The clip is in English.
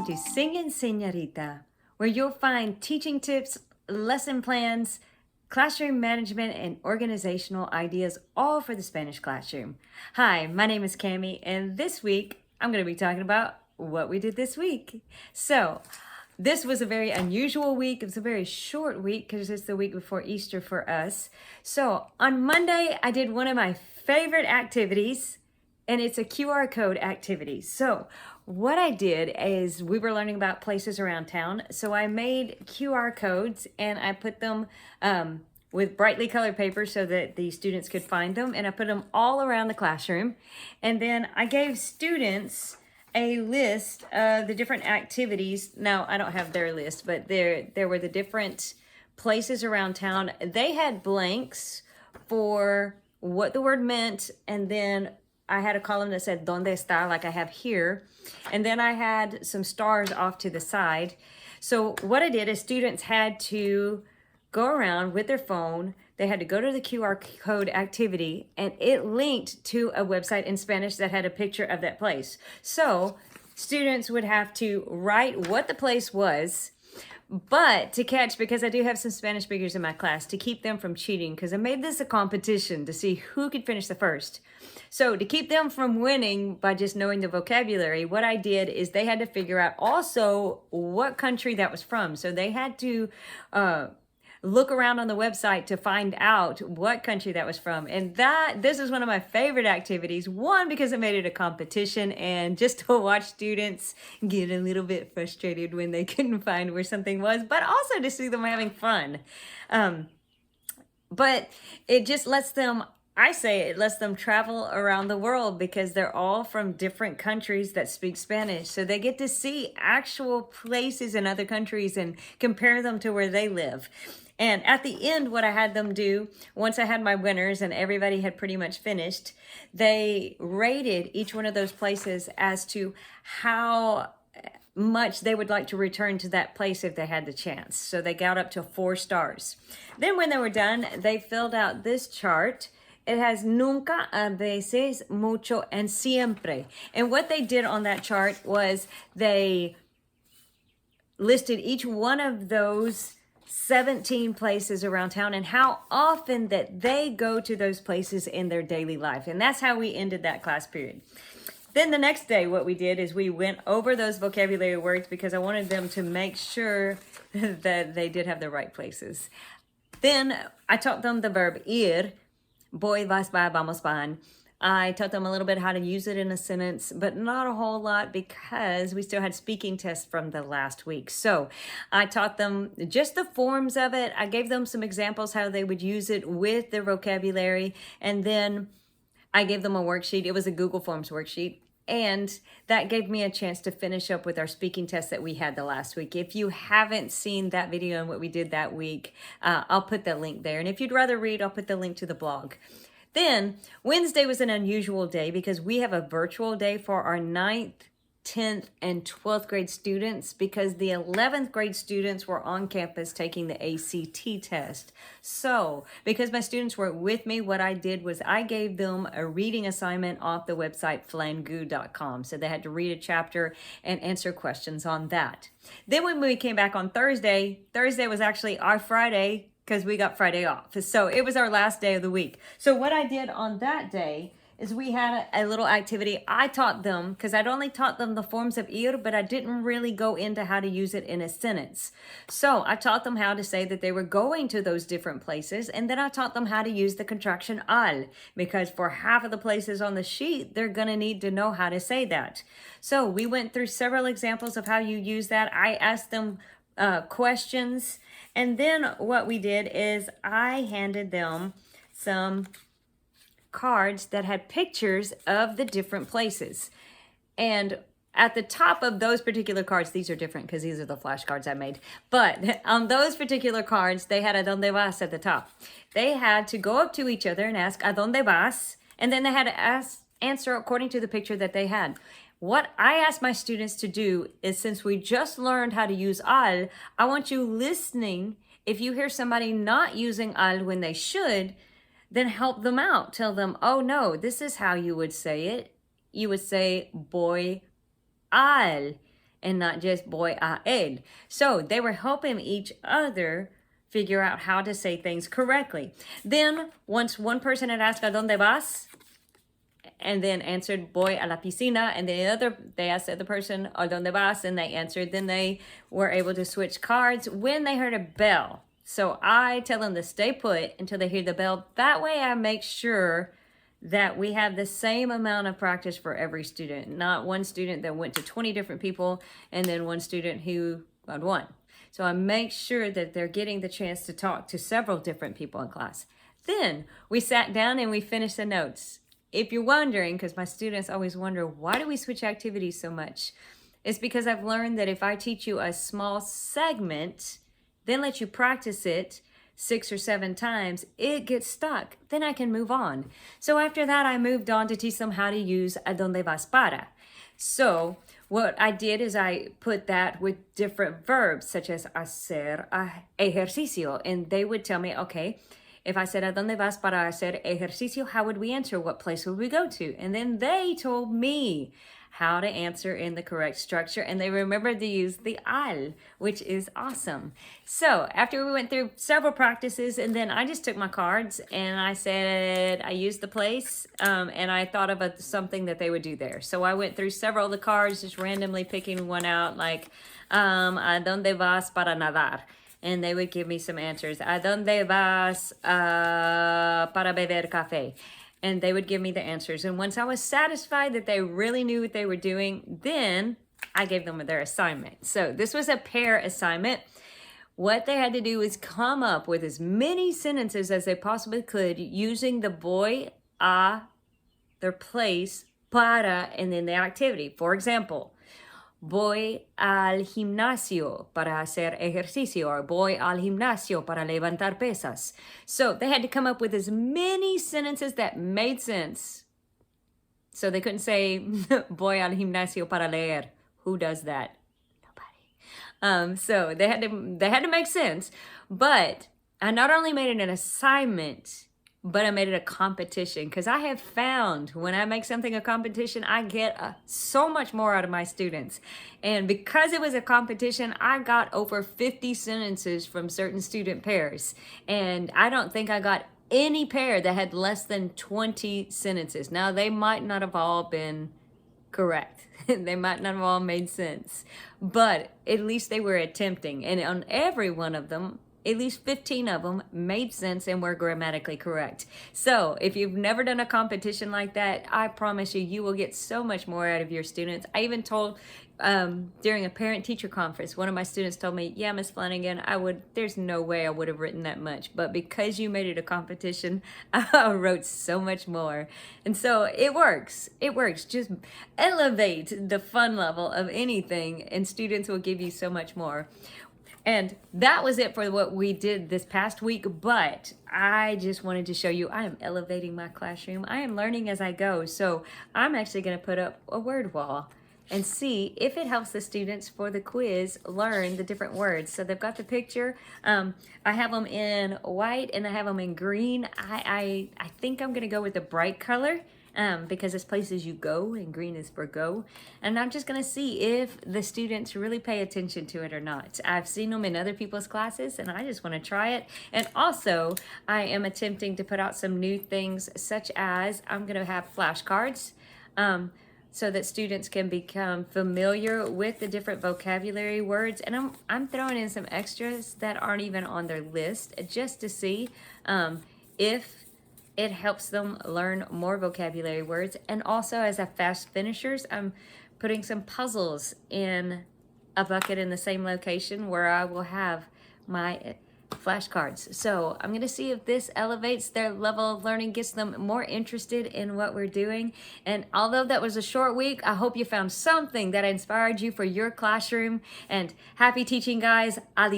to Singing Señorita, where you'll find teaching tips, lesson plans, classroom management, and organizational ideas, all for the Spanish classroom. Hi, my name is Cami, and this week I'm going to be talking about what we did this week. So, this was a very unusual week. It was a very short week because it's the week before Easter for us. So, on Monday, I did one of my favorite activities, and it's a QR code activity. So what I did is we were learning about places around town. So I made QR codes and I put them with brightly colored paper so that the students could find them. And I put them all around the classroom. And then I gave students a list of the different activities. Now, I don't have their list, but there were the different places around town. They had blanks for what the word meant, and then I had a column that said "Dónde está," like I have here. And then I had some stars off to the side. So what I did is students had to go around with their phone. They had to go to the QR code activity, and it linked to a website in Spanish that had a picture of that place. So students would have to write what the place was, but to catch, because I do have some Spanish speakers in my class, to keep them from cheating, because I made this a competition to see who could finish the first. So to keep them from winning by just knowing the vocabulary, what I did is they had to figure out also what country that was from. So they had to look around on the website to find out what country that was from. And this is one of my favorite activities. One, because it made it a competition, and just to watch students get a little bit frustrated when they couldn't find where something was, but also to see them having fun. But it just lets them, I say it lets them travel around the world, because they're all from different countries that speak Spanish. So they get to see actual places in other countries and compare them to where they live. And at the end, what I had them do, once I had my winners and everybody had pretty much finished, they rated each one of those places as to how much they would like to return to that place if they had the chance. So they got up to 4 stars. Then when they were done, they filled out this chart. It has nunca, a veces, mucho, and siempre. And what they did on that chart was they listed each one of those 17 places around town and how often that they go to those places in their daily life. And that's how we ended that class period. Then the next day, what we did is we went over those vocabulary words, because I wanted them to make sure that they did have the right places. Then I taught them the verb ir. Voy, vas, va, vamos, van. I taught them a little bit how to use it in a sentence, but not a whole lot, because we still had speaking tests from the last week. So I taught them just the forms of it. I gave them some examples how they would use it with their vocabulary. And then I gave them a worksheet. It was a Google Forms worksheet. And that gave me a chance to finish up with our speaking test that we had the last week. If you haven't seen that video and what we did that week, I'll put the link there. And if you'd rather read, I'll put the link to the blog. Then Wednesday was an unusual day, because we have a virtual day for our 9th, 10th, and 12th grade students, because the 11th grade students were on campus taking the ACT test. So because my students were with me, what I did was I gave them a reading assignment off the website flangu.com. So they had to read a chapter and answer questions on that. Then when we came back on Thursday was actually our Friday, because we got Friday off. So it was our last day of the week. So what I did on that day is we had a little activity. I taught them, because I'd only taught them the forms of ir, but I didn't really go into how to use it in a sentence. So I taught them how to say that they were going to those different places, and then I taught them how to use the contraction al, because for half of the places on the sheet, they're gonna need to know how to say that. So we went through several examples of how you use that. I asked them questions. And then what we did is I handed them some cards that had pictures of the different places. And at the top of those particular cards, these are different because these are the flashcards I made. But on those particular cards, they had Adónde vas at the top. They had to go up to each other and ask Adónde vas, and then they had to answer according to the picture that they had. What I asked my students to do is, since we just learned how to use al, I want you listening. If you hear somebody not using al when they should, then help them out. Tell them, oh no, this is how you would say it. You would say voy al. and not just voy a él. So they were helping each other figure out how to say things correctly. Then once one person had asked Adónde vas, and then answered voy a la piscina, and then they asked the other person Adónde vas, and they answered. Then they were able to switch cards when they heard a bell. So I tell them to stay put until they hear the bell. That way I make sure that we have the same amount of practice for every student, not one student that went to 20 different people and then one student who got one. So I make sure that they're getting the chance to talk to several different people in class. Then we sat down and we finished the notes. If you're wondering, because my students always wonder, why do we switch activities so much? It's because I've learned that if I teach you a small segment, then let you practice it 6 or 7 times, it gets stuck. Then I can move on. So after that, I moved on to teach them how to use Adónde vas para. So what I did is I put that with different verbs, such as hacer ejercicio. And they would tell me, okay, if I said, ¿A dónde vas para hacer ejercicio? How would we answer? What place would we go to? And then they told me how to answer in the correct structure. And they remembered to use the al, which is awesome. So after we went through several practices, and then I just took my cards and I said, I used the place, and I thought of something that they would do there. So I went through several of the cards, just randomly picking one out, like, ¿A dónde vas para nadar? And they would give me some answers. ¿A dónde vas para beber café? And they would give me the answers. And once I was satisfied that they really knew what they were doing, then I gave them their assignment. So this was a pair assignment. What they had to do was come up with as many sentences as they possibly could using the voy a, their place, para, and then the activity. For example, voy al gimnasio para hacer ejercicio, or voy al gimnasio para levantar pesas. So they had to come up with as many sentences that made sense. So they couldn't say, voy al gimnasio para leer. Who does that? Nobody. So they had to make sense. But I not only made it an assignment, but I made it a competition, because I have found when I make something a competition, I get so much more out of my students. And because it was a competition, I got over 50 sentences from certain student pairs. And I don't think I got any pair that had less than 20 sentences. Now, they might not have all been correct. They might not have all made sense. But at least they were attempting. And on every one of them, at least 15 of them made sense and were grammatically correct. So if you've never done a competition like that, I promise you, you will get so much more out of your students. I even told during a parent-teacher conference, one of my students told me, yeah, Miss Flanagan, there's no way I would have written that much. But because you made it a competition, I wrote so much more. And so it works. It works. Just elevate the fun level of anything and students will give you so much more. And that was it for what we did this past week, but I just wanted to show you I am elevating my classroom. I am learning as I go, so I'm actually going to put up a word wall and see if it helps the students for the quiz learn the different words. So they've got the picture. I have them in white and I have them in green. I think I'm going to go with the bright color. Because it's places you go and green is for go. And I'm just going to see if the students really pay attention to it or not. I've seen them in other people's classes and I just want to try it. And also I am attempting to put out some new things, such as I'm going to have flashcards so that students can become familiar with the different vocabulary words. And I'm throwing in some extras that aren't even on their list just to see if it helps them learn more vocabulary words. And also, as a fast finishers, I'm putting some puzzles in a bucket in the same location where I will have my flashcards. So I'm going to see if this elevates their level of learning, gets them more interested in what we're doing. And although that was a short week, I hope you found something that inspired you for your classroom. And happy teaching, guys. Adios.